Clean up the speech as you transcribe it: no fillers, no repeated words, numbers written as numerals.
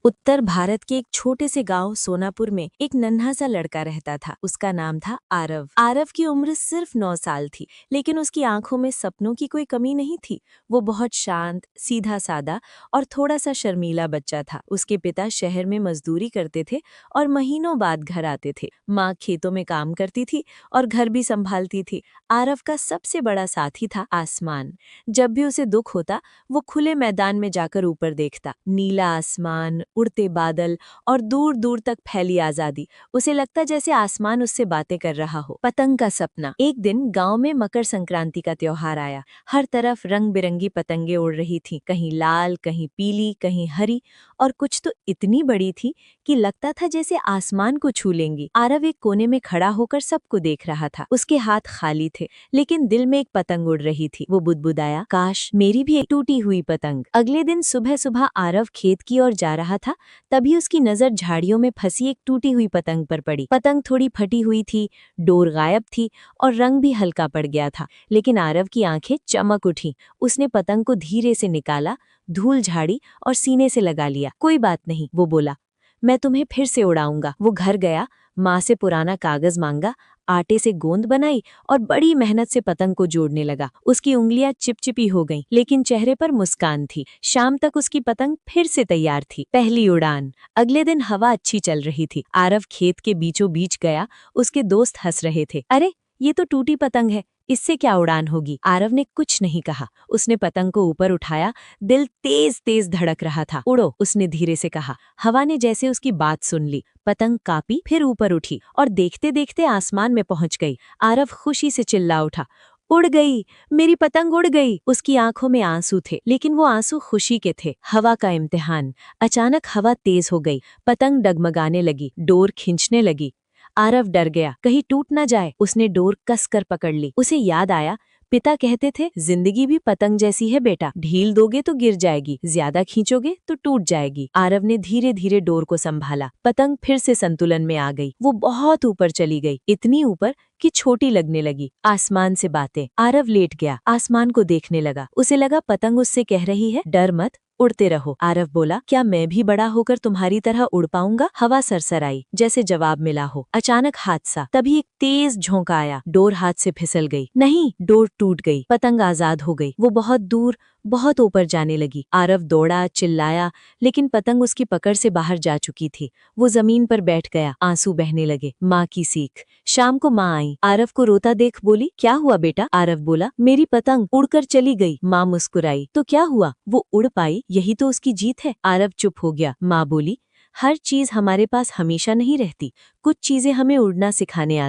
उत्तर भारत के एक छोटे से गांव सोनापुर में एक नन्हा सा लड़का रहता था। उसका नाम था आरव। आरव की उम्र सिर्फ 9 साल थी, लेकिन उसकी आंखों में सपनों की कोई कमी नहीं थी। वो बहुत शांत, सीधा सादा और थोड़ा सा शर्मीला बच्चा था। उसके पिता शहर में मजदूरी करते थे और महीनों बाद घर आते थे। माँ खेतों में काम करती थी और घर भी संभालती थी। आरव का सबसे बड़ा साथी था आसमान। जब भी उसे दुख होता, वो खुले मैदान में जाकर ऊपर देखता। नीला आसमान, उड़ते बादल और दूर दूर तक फैली आजादी। उसे लगता जैसे आसमान उससे बातें कर रहा हो। पतंग का सपना। एक दिन गांव में मकर संक्रांति का त्योहार आया। हर तरफ रंग बिरंगी पतंगे उड़ रही थीं, कहीं लाल, कहीं पीली, कहीं हरी, और कुछ तो इतनी बड़ी थी कि लगता था जैसे आसमान को छू लेंगी। आरव एक कोने में खड़ा होकर सबको देख रहा था। उसके हाथ खाली थे, लेकिन दिल में एक पतंग उड़ रही थी। वो बुदबुदाया, काश मेरी भी एक टूटी हुई पतंग। अगले दिन सुबह सुबह आरव खेत की ओर जा रहा था, तभी उसकी नजर झाड़ियों में फंसी एक टूटी हुई पतंग पर पड़ी। पतंग थोड़ी फटी हुई थी, डोर गायब थी और रंग भी हल्का पड़ गया था, लेकिन आरव की आंखें चमक उठी। उसने पतंग को धीरे से निकाला, धूल झाड़ी और सीने से लगा लिया। कोई बात नहीं, वो बोला, मैं तुम्हें फिर से उड़ाऊंगा। वो घर गया, माँ से पुराना कागज मांगा, आटे से गोंद बनाई और बड़ी मेहनत से पतंग को जोड़ने लगा। उसकी उंगलियां चिपचिपी हो गईं, लेकिन चेहरे पर मुस्कान थी। शाम तक उसकी पतंग फिर से तैयार थी। पहली उड़ान। अगले दिन हवा अच्छी चल रही थी। आरव खेत के बीचों बीच गया। उसके दोस्त हंस रहे थे। अरे, ये तो टूटी पतंग है, इससे क्या उड़ान होगी? आरव ने कुछ नहीं कहा। उसने पतंग को ऊपर उठाया। दिल तेज तेज धड़क रहा था। उड़ो, उसने धीरे से कहा। हवा ने जैसे उसकी बात सुन ली। पतंग कापी, फिर ऊपर उठी और देखते देखते आसमान में पहुंच गई। आरव खुशी से चिल्ला उठा, उड़ गई, मेरी पतंग उड़ गई। उसकी आंखों में आंसू थे, लेकिन वो आंसू खुशी के थे। हवा का इम्तिहान। अचानक हवा तेज हो गई, पतंग डगमगाने लगी, डोर खींचने लगी। आरव डर गया, कहीं टूट न जाए। उसने डोर कसकर पकड़ ली। उसे याद आया, पिता कहते थे, जिंदगी भी पतंग जैसी है बेटा, ढील दोगे तो गिर जाएगी, ज्यादा खींचोगे तो टूट जाएगी। आरव ने धीरे धीरे डोर को संभाला। पतंग फिर से संतुलन में आ गई। वो बहुत ऊपर चली गई, इतनी ऊपर कि छोटी लगने लगी। आसमान से बातें। आरव लेट गया, आसमान को देखने लगा। उसे लगा पतंग उससे कह रही है, डर मत, उड़ते रहो। आरव बोला, क्या मैं भी बड़ा होकर तुम्हारी तरह उड़ पाऊंगा? हवा सरसराई, जैसे जवाब मिला हो। अचानक हादसा। तभी एक तेज झोंका आया, डोर हाथ से फिसल गई। नहीं, डोर टूट गई, पतंग आजाद हो गई। वो बहुत दूर, बहुत ऊपर जाने लगी। आरव दौड़ा, चिल्लाया, लेकिन पतंग उसकी पकड़ से बाहर जा चुकी थी। वो जमीन पर बैठ गया, आंसू बहने लगे। माँ की सीख। शाम को माँ आई। आरव को रोता देख बोली, क्या हुआ बेटा? आरव बोला, मेरी पतंग उड़कर चली गई। माँ मुस्कुराई, तो क्या हुआ? वो उड़ पाई, यही तो उसकी जीत है। आरव चुप हो गया। माँ बोली, हर चीज हमारे पास हमेशा नहीं रहती, कुछ चीजें हमें उड़ना सिखाने आती।